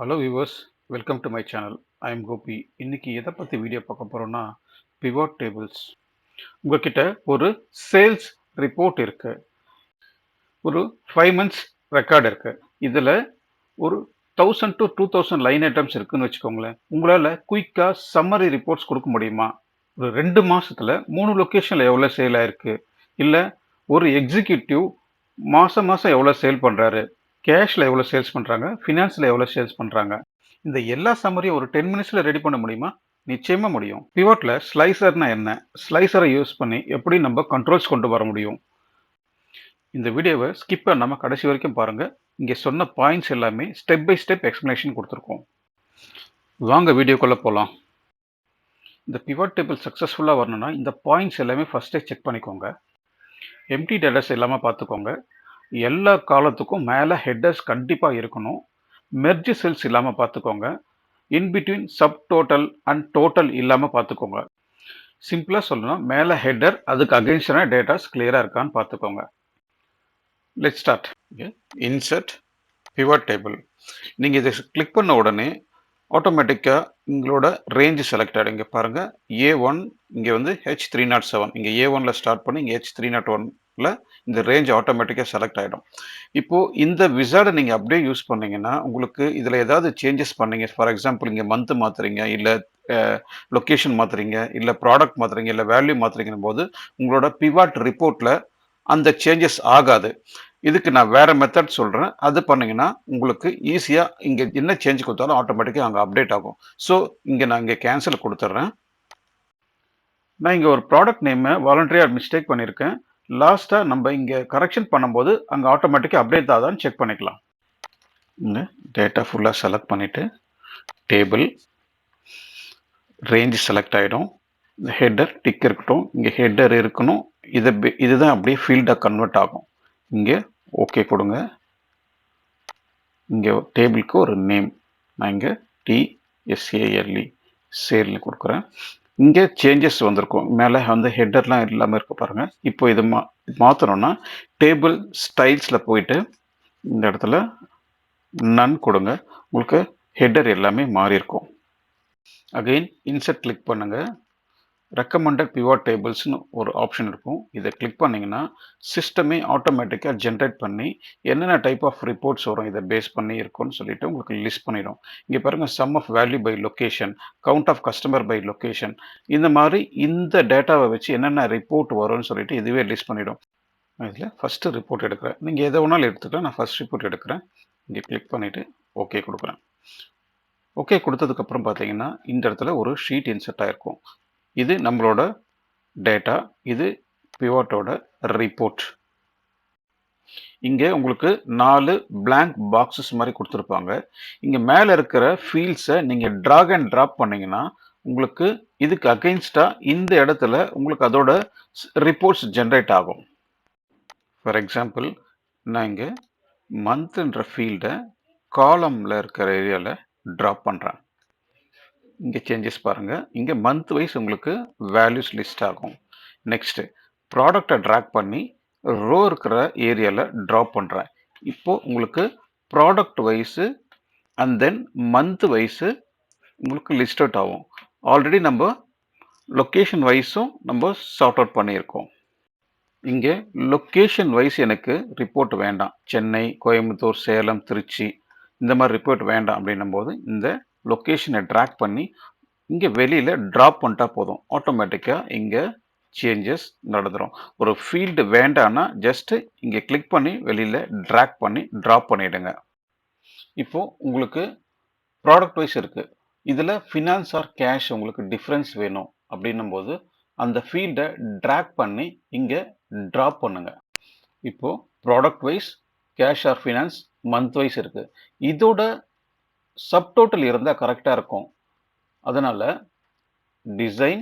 Hello viewers, welcome to my channel. I am Gopi. இன்னைக்கு எதை பற்றி வீடியோ பார்க்க போகிறோன்னா பிவாட் டேபிள்ஸ். உங்ககிட்ட ஒரு சேல்ஸ் ரிப்போர்ட் இருக்கு, ஒரு 5 months ரெக்கார்டு இருக்கு. இதில் ஒரு 1000 to 2000 லைன் ஐட்டம்ஸ் இருக்குன்னு வச்சுக்கோங்களேன். உங்களால் குயிக்காக சம்மரி ரிப்போர்ட்ஸ் கொடுக்க முடியுமா? ஒரு 2 மாசத்துல 3 லொக்கேஷனில் எவ்வளோ சேல் ஆயிருக்கு, இல்லை ஒரு எக்ஸிக்யூட்டிவ் மாதம் மாதம் எவ்வளோ சேல் பண்ணுறாரு, கேஷில் எவ்வளோ சேல்ஸ் பண்ணுறாங்க, ஃபினான்ஸில் எவ்வளோ சேல்ஸ் பண்ணுறாங்க, இந்த எல்லா சம்மரியும் ஒரு 10 மினிட்ஸில் ரெடி பண்ண முடியுமா? நிச்சயமா முடியும். பிவோட்டில் ஸ்லைசர்னா என்ன, ஸ்லைசரை யூஸ் பண்ணி எப்படி நம்ம கண்ட்ரோல்ஸ் கொண்டு வர முடியும்? இந்த வீடியோவை ஸ்கிப் பண்ணாமல் கடைசி வரைக்கும் பாருங்கள். இங்கே சொன்ன பாயிண்ட்ஸ் எல்லாமே ஸ்டெப் பை ஸ்டெப் எக்ஸ்ப்ளனேஷன் கொடுத்துருக்கோம். வாங்க வீடியோக்குள்ளே போகலாம். இந்த பிவாட் டேபிள் சக்ஸஸ்ஃபுல்லாக வரணும்னா இந்த பாயிண்ட்ஸ் எல்லாமே ஃபஸ்ட்டே செக் பண்ணிக்கோங்க. எம்டி டேட்டாஸ் இல்லாமல் பார்த்துக்கோங்க. எல்லா காலத்துக்கும் மேலே ஹெட்டர்ஸ் கண்டிப்பாக இருக்கணும். மெர்ஜ் செல்ஸ் இல்லாமல் பார்த்துக்கோங்க. In between sub total and total இல்லாமல் பார்த்துக்கோங்க. சிம்பிளாக சொல்லணும், மேலே ஹெட்டர், அதுக்கு அகெயின்ஸ்டான டேட்டாஸ் கிளியராக இருக்கான்னு பார்த்துக்கோங்க. Let's start. Insert pivot table. நீங்கள் இதை கிளிக் பண்ண உடனே ஆட்டோமேட்டிக்காக உங்களோட ரேஞ்சு செலக்ட் ஆகிடும். இங்கே பாருங்கள், A1 இங்கே வந்து H307, இங்கே A1ல் ஸ்டார்ட் பண்ணி இங்கே H301ல் இந்த ரேஞ்ச் ஆட்டோமேட்டிக்காக செலக்ட் ஆகிடும். இப்போது இந்த விசார்டை நீங்கள் அப்படியே யூஸ் பண்ணிங்கன்னா உங்களுக்கு இதில் ஏதாவது சேஞ்சஸ் பண்ணீங்க, ஃபார் எக்ஸாம்பிள் இங்கே மந்த்து மாற்றுறீங்க, இல்லை லொக்கேஷன் மாற்றுறீங்க, இல்லை ப்ராடக்ட் மாற்றுறீங்க, இல்லை வேல்யூ மாற்றுறீங்கன்னு போது உங்களோட பிவாட் ரிப்போர்ட்டில் அந்த சேஞ்சஸ் ஆகாது. இதுக்கு நான் வேற மெத்தட் சொல்கிறேன், அது பண்ணிங்கன்னா உங்களுக்கு ஈஸியாக இங்கே என்ன சேஞ்ச் கொடுத்தாலும் ஆட்டோமேட்டிக்காக அங்கே அப்டேட் ஆகும். ஸோ இங்கே நான் இங்கே கேன்சல் கொடுத்துட்றேன். நான் இங்கே ஒரு ப்ராடக்ட் நேமை வாலண்டரியாக மிஸ்டேக் பண்ணியிருக்கேன். லாஸ்ட்டாக நம்ம இங்கே கரெக்ஷன் பண்ணும்போது அங்கே ஆட்டோமேட்டிக்காக அப்டேட் ஆகுதான்னு செக் பண்ணிக்கலாம். இங்கே டேட்டா ஃபுல்லாக செலக்ட் பண்ணிவிட்டு டேபிள் ரேஞ்சு செலக்ட் ஆகிடும். இந்த ஹெட்டர் டிக் இருக்கட்டும், இங்கே ஹெட்டர் இருக்கணும். இதுதான் அப்படியே ஃபீல்டாக கன்வெர்ட் ஆகும். இங்கே ஓகே கொடுங்க. இங்கே டேபிளுக்கு ஒரு நேம், நான் இங்கே TSALE சேல்னு கொடுக்குறேன். இங்கே சேஞ்சஸ் வந்திருக்கும், மேலே வந்து ஹெட்டர்லாம் இல்லாமல் இருக்க பாருங்கள். இப்போ இது மாற்றணும்னா டேபிள் ஸ்டைல்ஸில் போயிட்டு இந்த இடத்துல நன் கொடுங்க. உங்களுக்கு ஹெட்டர் எல்லாமே மாறி இருக்கும். அகெயின் இன்சர்ட் கிளிக் பண்ணுங்கள். ரெக்கமெண்டட் பிவாட் டேபிள்ஸ்னு ஒரு ஆப்ஷன் இருக்கும். இதை கிளிக் பண்ணிங்கன்னா சிஸ்டமே ஆட்டோமேட்டிக்காக ஜென்ரேட் பண்ணி என்னென்ன டைப் ஆஃப் ரிப்போர்ட்ஸ் வரும் இதை பேஸ் பண்ணி இருக்கும்னு சொல்லிட்டு உங்களுக்கு லிஸ்ட் பண்ணிடும். இங்கே பாருங்கள், sum of value by location, count of customer by location, இந்த மாதிரி இந்த டேட்டாவை வச்சு என்னென்ன ரிப்போர்ட் வரும்னு சொல்லிட்டு இதுவே லிஸ்ட் பண்ணிடும். இதில் ஃபஸ்ட்டு ரிப்போர்ட் எடுக்கிறேன். நீங்கள் எதை வேணாலும் எடுத்துக்கலாம், நான் ஃபஸ்ட் ரிப்போர்ட் எடுக்கிறேன். இங்கே கிளிக் பண்ணிவிட்டு ஓகே கொடுக்குறேன். ஓகே கொடுத்ததுக்கப்புறம் பார்த்தீங்கன்னா இந்த இடத்துல ஒரு ஷீட் இன்சர்ட் ஆகிருக்கும். இது நம்மளோட டேட்டா, இது பிவாட்டோட ரிப்போர்ட். இங்கே உங்களுக்கு 4 blank பாக்ஸஸ் மாதிரி கொடுத்துருப்பாங்க. இங்கே மேலே இருக்கிற ஃபீல்ட்ஸை நீங்கள் ட்ராக் அண்ட் ட்ராப் பண்ணிங்கன்னா உங்களுக்கு இதுக்கு அகெயின்ஸ்டாக இந்த இடத்துல உங்களுக்கு அதோட ரிப்போர்ட்ஸ் ஜென்ரேட் ஆகும். ஃபார் எக்ஸாம்பிள் நான் இங்கே மந்த்ன்ற ஃபீல்டை காலமில் இருக்கிற ஏரியாவில் ட்ராப் பண்ணுறேன். இங்கே சேஞ்சஸ் பாருங்கள், இங்கே மந்த் வைஸ் உங்களுக்கு வேல்யூஸ் லிஸ்ட் ஆகும். நெக்ஸ்ட்டு ப்ராடக்டை ட்ராக் பண்ணி ரோ இருக்கிற ஏரியாவில் ட்ராப் பண்ணுறேன். இப்போது உங்களுக்கு product wise and then month wise உங்களுக்கு லிஸ்ட் அவுட் ஆகும். ஆல்ரெடி நம்ம லொக்கேஷன் வைஸும் நம்ம சார்ட் அவுட் பண்ணியிருக்கோம். இங்கே லொக்கேஷன் வைஸ் எனக்கு ரிப்போர்ட் வேண்டாம், சென்னை, கோயம்புத்தூர், சேலம், திருச்சி இந்த மாதிரி ரிப்போர்ட் வேண்டாம் அப்படின்னும் போது இந்த லொக்கேஷனை ட்ராக் பண்ணி இங்கே வெளியில் ட்ராப் பண்ணிட்டா போதும், ஆட்டோமேட்டிக்காக இங்கே சேஞ்சஸ் நடந்துடும். ஒரு ஃபீல்டு வேண்டான்னா ஜஸ்ட்டு இங்கே கிளிக் பண்ணி வெளியில் ட்ராக் பண்ணி ட்ராப் பண்ணிவிடுங்க. இப்போது உங்களுக்கு ப்ராடக்ட் வைஸ் இருக்குது, இதில் ஃபினான்ஸ் ஆர் கேஷ் உங்களுக்கு டிஃப்ரென்ஸ் வேணும் அப்படின்னும் போது அந்த ஃபீல்டை ட்ராக் பண்ணி இங்கே ட்ராப் பண்ணுங்க. இப்போது product wise, cash or finance, month wise இருக்குது. இதோட சப்டோட்டல் இருந்தால் கரெக்டாக இருக்கும். அதனால் டிசைன்,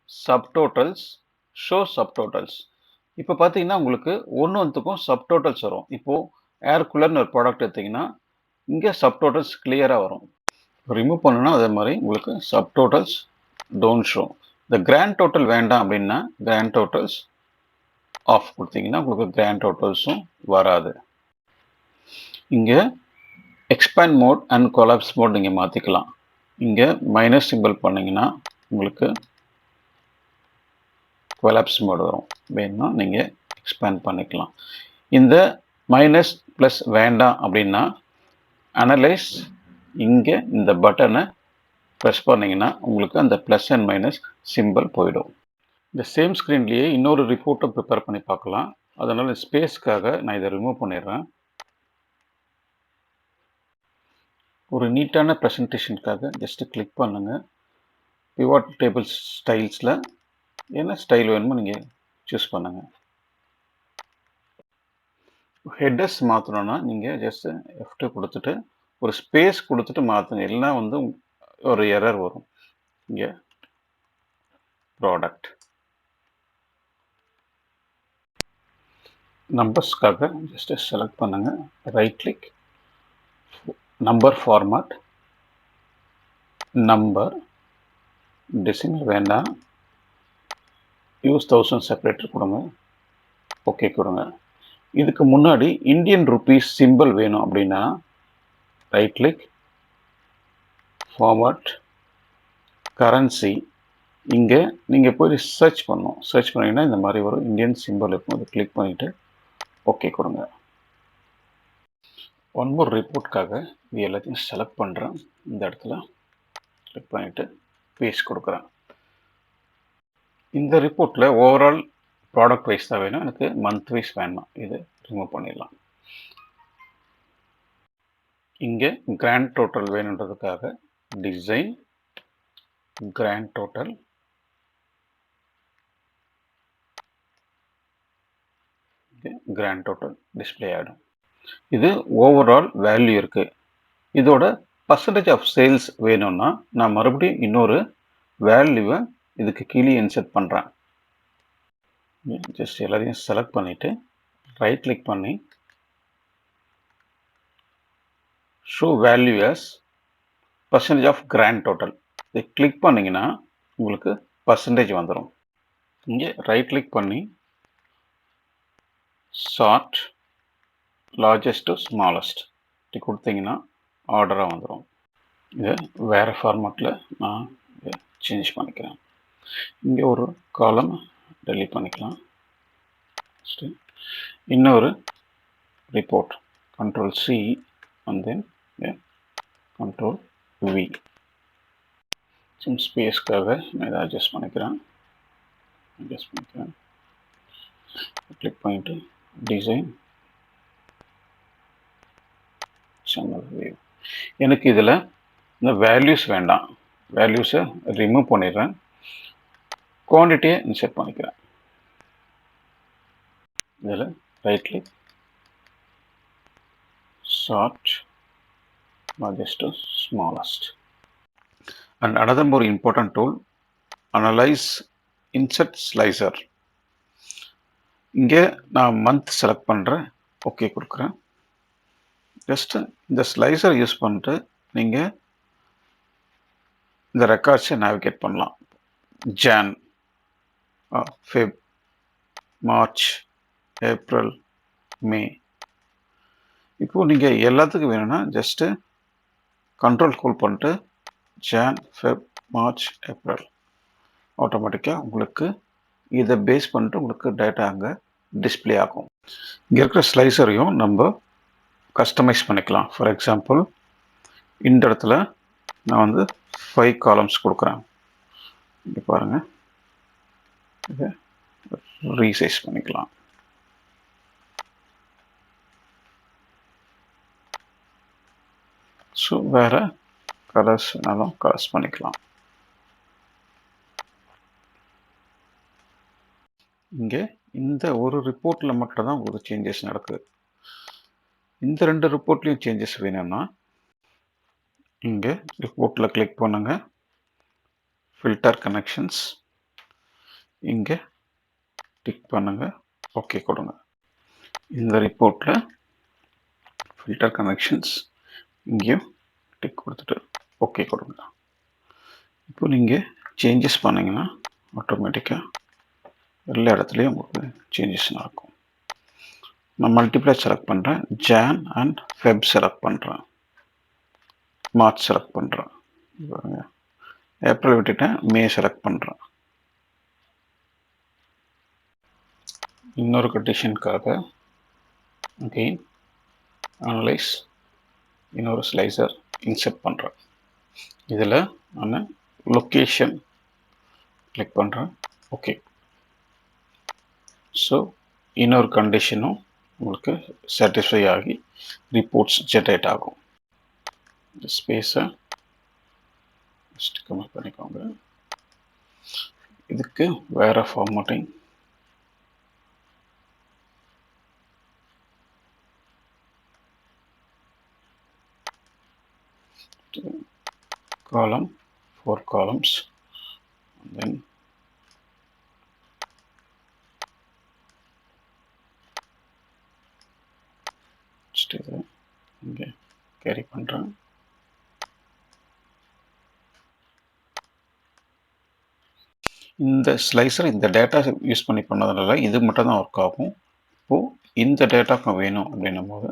சப்டோட்டல்ஸ், ஷோ சப்டோட்டல்ஸ். இப்போ பார்த்தீங்கன்னா உங்களுக்கு ஒன்றுக்கும் சப்டோட்டல்ஸ் வரும். இப்போது ஏர் கூலர்னு ஒரு ப்ராடக்ட் எடுத்திங்கன்னா இங்கே சப்டோட்டல்ஸ் கிளியராக வரும். ரிமூவ் பண்ணணும்னா அதே மாதிரி உங்களுக்கு சப்டோட்டல்ஸ் டோன்ட் ஷோ. இந்த கிராண்ட் டோட்டல் வேண்டாம் அப்படின்னா கிராண்ட் டோட்டல்ஸ் ஆஃப் கொடுத்தீங்கன்னா உங்களுக்கு கிராண்ட் டோட்டல்ஸும் வராது. இங்கே expand mode and collapse mode நீங்கள் மாற்றிக்கலாம். இங்கே மைனஸ் சிம்பிள் பண்ணிங்கன்னா உங்களுக்கு கொலாப்ஸ் மோட் வரும். வேணும்னா நீங்கள் எக்ஸ்பேண்ட் பண்ணிக்கலாம். இந்த மைனஸ் ப்ளஸ் வேண்டாம் அப்படின்னா அனலைஸ் இங்கே இந்த பட்டனை ப்ரெஸ் பண்ணிங்கன்னா உங்களுக்கு அந்த ப்ளஸ் அண்ட் மைனஸ் சிம்பிள் போயிடும். இந்த சேம் ஸ்க்ரீன்லேயே இன்னொரு ரிப்போர்ட்டை ப்ரிப்பேர் பண்ணி பார்க்கலாம். அதனால் ஸ்பேஸ்க்காக நான் இதை ரிமூவ் பண்ணிடுறேன். ஒரு நீட்டான ப்ரெசன்டேஷனுக்காக ஜஸ்ட்டு கிளிக் பண்ணுங்கள். பிவாட் டேபிள் ஸ்டைல்ஸில் என்ன ஸ்டைல் வேணுமோ நீங்கள் சூஸ் பண்ணுங்கள். ஹெட்டர்ஸ் மாற்றணுன்னா நீங்கள் ஜஸ்ட்டு F2 கொடுத்துட்டு ஒரு ஸ்பேஸ் கொடுத்துட்டு மாற்றுங்க. எல்லாம் வந்து ஒரு எரர் வரும். இங்கே ப்ராடக்ட் நம்பர்ஸ்க்காக ஜஸ்ட்டு செலக்ட் பண்ணுங்கள். Right click, number format, number, decimal வேண்டாம், யூஸ் 1000 செப்பரேட்டர் கொடுங்க, ஓகே கொடுங்க. இதுக்கு முன்னாடி இந்தியன் ருபீஸ் சிம்பிள் வேணும் அப்படின்னா ரைட் கிளிக், ஃபார்மேட், கரன்சி. இங்கே நீங்கள் போய் சர்ச் பண்ணணும். சர்ச் பண்ணிங்கன்னா இந்த மாதிரி ஒரு இந்தியன் சிம்பிள் இருக்கும். அதை கிளிக் பண்ணிவிட்டு ஓகே கொடுங்க. ஒன் மோர் ரிப்போர்ட்காக இது எல்லாத்தையும் செலக்ட் பண்ணுறேன். இந்த இடத்துல கிளிக் பண்ணிவிட்டு பேஸ்ட் கொடுக்குறேன். இந்த ரிப்போர்ட்டில் ஓவரால் ப்ராடக்ட் வைஸ் தான் வேணும், எனக்கு மந்த் வைஸ் வேணாம். இது ரிமூவ் பண்ணிடலாம். இங்கே கிராண்ட் டோட்டல் வேணுன்றதுக்காக design grand total, grand total display ஆகிடும். இது ஓவரால் வேல்யூ இருக்குது. இதோட பர்சன்டேஜ் ஆஃப் சேல்ஸ் வேணும்னா நான் மறுபடியும் இன்னொரு வேல்யூவை இதுக்கு கீழே இன்செர்ட் பண்ணுறேன். ஜஸ்ட் எல்லாத்தையும் செலக்ட் பண்ணிவிட்டு ரைட் கிளிக் பண்ணி show value as percentage of grand total இதை கிளிக் பண்ணிங்கன்னா உங்களுக்கு பர்சன்டேஜ் வந்துடும். இங்கே ரைட் கிளிக் பண்ணி சார்ட் லார்ஜஸ்ட் டு ஸ்மாலஸ்ட் இப்படி கொடுத்தீங்கன்னா ஆர்டராக வந்துடும். இதை வேறு ஃபார்மேட்டில் நான் இதை சேஞ்ச் பண்ணிக்கிறேன். இங்கே ஒரு காலம் டெலீட் பண்ணிக்கலாம். இன்னொரு report control C and then control V. some ஸ்பேஸ்க்காக நான் இதை அட்ஜஸ்ட் பண்ணிக்கிறேன். கிளிக் பண்ணிட்டு டிசைன் சேனல் வியூ. எனக்கு இதில் இந்த வேல்யூஸ் வேண்டாம், வேல்யூஸை ரிமூவ் பண்ணிடுறேன். குவான்டிட்டியை இன்செர்ட் பண்ணிக்கிறேன். இதில் right click, sort largest to smallest. And another more important tool, analyze insert slicer. இங்கே நான் மந்த் செலக்ட் பண்ணுறேன், ஓகே கொடுக்குறேன். ஜஸ்ட் இந்த ஸ்லைசர் யூஸ் பண்ணிட்டு நீங்கள் இந்த ரெக்கார்ட்ஸை நேவிகேட் பண்ணலாம். ஜான், ஃபெப், மார்ச், ஏப்ரல், மே. இப்போது நீங்கள் எல்லாத்துக்கும் வேணும்னா ஜஸ்ட்டு கண்ட்ரோல் ஹோல்ட் பண்ணிட்டு ஜான், ஃபெப், மார்ச், ஏப்ரல் ஆட்டோமேட்டிக்காக உங்களுக்கு இதை பேஸ் பண்ணிட்டு உங்களுக்கு டேட்டா அங்கே டிஸ்பிளே ஆகும். இங்கே இருக்கிற ஸ்லைசரையும் நம்ம கஸ்டமைஸ் பண்ணிக்கலாம். ஃபார் எக்ஸாம்பிள் இந்த இடத்துல நான் வந்து 5 காலம்ஸ் கொடுக்குறேன். இங்கே பாருங்கள், இதை ரீசைஸ் பண்ணிக்கலாம். ஸோ வேறு கலர்ஸ் வேணாலும் கலர்ஸ் பண்ணிக்கலாம். இங்கே இந்த ஒரு ரிப்போர்ட்டில் மட்டும் தான் உங்களுக்கு சேஞ்சஸ் நடக்குது. இந்த 2 ரிப்போர்ட்லேயும் சேஞ்சஸ் வேணும்னா இங்கே ரிப்போர்ட்டில் கிளிக் பண்ணுங்கள், ஃபில்டர் கனெக்ஷன்ஸ், இங்கே டிக் பண்ணுங்கள், ஓகே கொடுங்க. இந்த ரிப்போர்ட்டில் ஃபில்டர் கனெக்ஷன்ஸ் இங்கேயும் டிக் கொடுத்துட்டு ஓகே கொடுங்க. இப்போ நீங்கள் சேஞ்சஸ் பண்ணிங்கன்னா ஆட்டோமேட்டிக்காக எல்லா இடத்துலையும் உங்களுக்கு சேஞ்சஸ் நடக்கும். நான் மல்டிப்ளை செலக்ட் பண்ணுறேன், ஜான் அண்ட் ஃபெப் செலக்ட் பண்ணுறேன். மார்ச் செலக்ட் பண்ணுறேன். ஏப்ரல் விட்டுட்டேன், மே செலக்ட் பண்ணுறேன். இன்னொரு கண்டிஷனுக்காக அகெயின் அனலைஸ் இன்னொரு ஸ்லைசர் இன்செர்ட் பண்ணுறேன். இதில் நான் லொக்கேஷன் கிளிக் பண்ணுறேன். ஓகே. ஸோ இன்னொரு கண்டிஷனும் உங்களுக்கு சாட்டிஸ்ஃபை ஆகி ரிப்போர்ட்ஸ் ஜென்ரேட் ஆகும். இந்த ஸ்பேஸை கம்மி பண்ணிக்கோங்க. இதுக்கு வேறு formatting column, 4 columns, and then இதை இங்கே கேரி பண்ணுறேன். இந்த ஸ்லைசர் இந்த டேட்டா யூஸ் பண்ணி பண்ணதுனால இது மட்டும் தான் ஒர்க் ஆகும். இப்போது இந்த டேட்டாக்கும் வேணும் அப்படின்னும் போது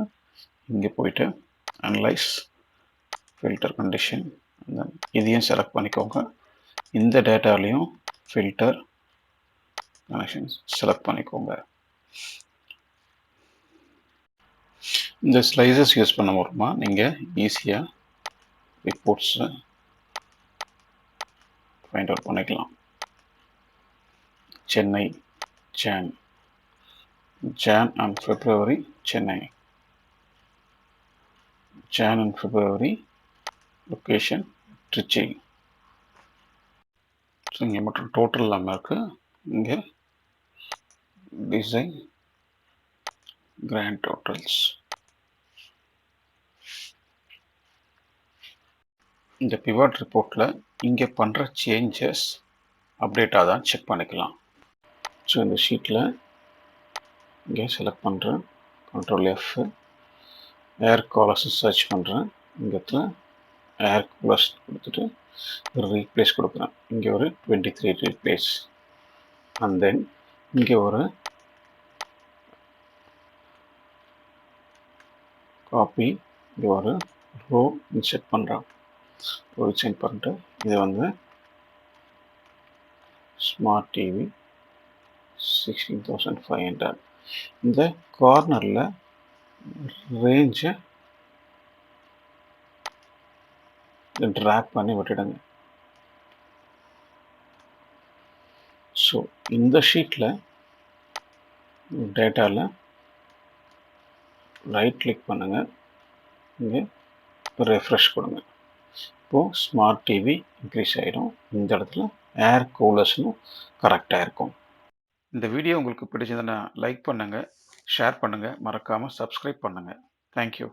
இங்கே போயிட்டு அனலைஸ் ஃபில்டர் கண்டிஷன் இதையும் செலக்ட் பண்ணிக்கோங்க. இந்த டேட்டாலையும் ஃபில்டர் கனெக்ஷன்ஸ் செலக்ட் பண்ணிக்கோங்க. இந்த ஸ்லைசஸ் யூஸ் பண்ண மூலமா நீங்கள் ஈஸியாக ரிப்போர்ட்ஸை ஃபைண்ட் அவுட் பண்ணிக்கலாம். Chennai John and February Chennai, John and February location Trichy. So இங்கே மட்டும் டோட்டல் இல்லாமல் இருக்குது. இங்கே டிசைன் கிராண்ட் டோட்டல்ஸ். இந்த பிவாட் ரிப்போர்ட்டில் இங்கே பண்ணுற சேஞ்சஸ் அப்டேட் ஆதான் செக் பண்ணிக்கலாம். ஸோ இந்த ஷீட்டில் இங்கே செலக்ட் பண்ணுறேன், control F, air coolers search பண்ணுறேன். இங்கே ஏர் கூலர்ஸ் கொடுத்துட்டு ஒரு ரீப்ளேஸ் கொடுக்குறேன். இங்கே ஒரு 23 ரீப்ளேஸ். அண்ட் தென் இங்கே ஒரு காப்பி, இங்கே ஒரு ரோ இன்செர்ட் பண்ணுறேன். ரோ இன்செர்ட் பண்ணிட்டு இது வந்து ஸ்மார்ட் டிவி 16,500. இந்த கார்னரில் ரேஞ்சை ட்ராக் பண்ணி விட்டுடுங்க. ஸோ இந்த ஷீட்டில் டேட்டாவில் ரைட் கிளிக் பண்ணுங்கள், இங்கே ரெஃப்ரெஷ் கொடுங்க. இப்போது ஸ்மார்ட் டிவி இன்க்ரீஸ் ஆகிடும். இந்த இடத்துல ஏர் கூலர்ஸ்னும் கரெக்டாக இருக்கும். இந்த வீடியோ உங்களுக்கு பிடிச்சதுன்னா லைக் பண்ணுங்கள், ஷேர் பண்ணுங்கள், மறக்காமல் சப்ஸ்கிரைப் பண்ணுங்கள். தேங்க்யூ.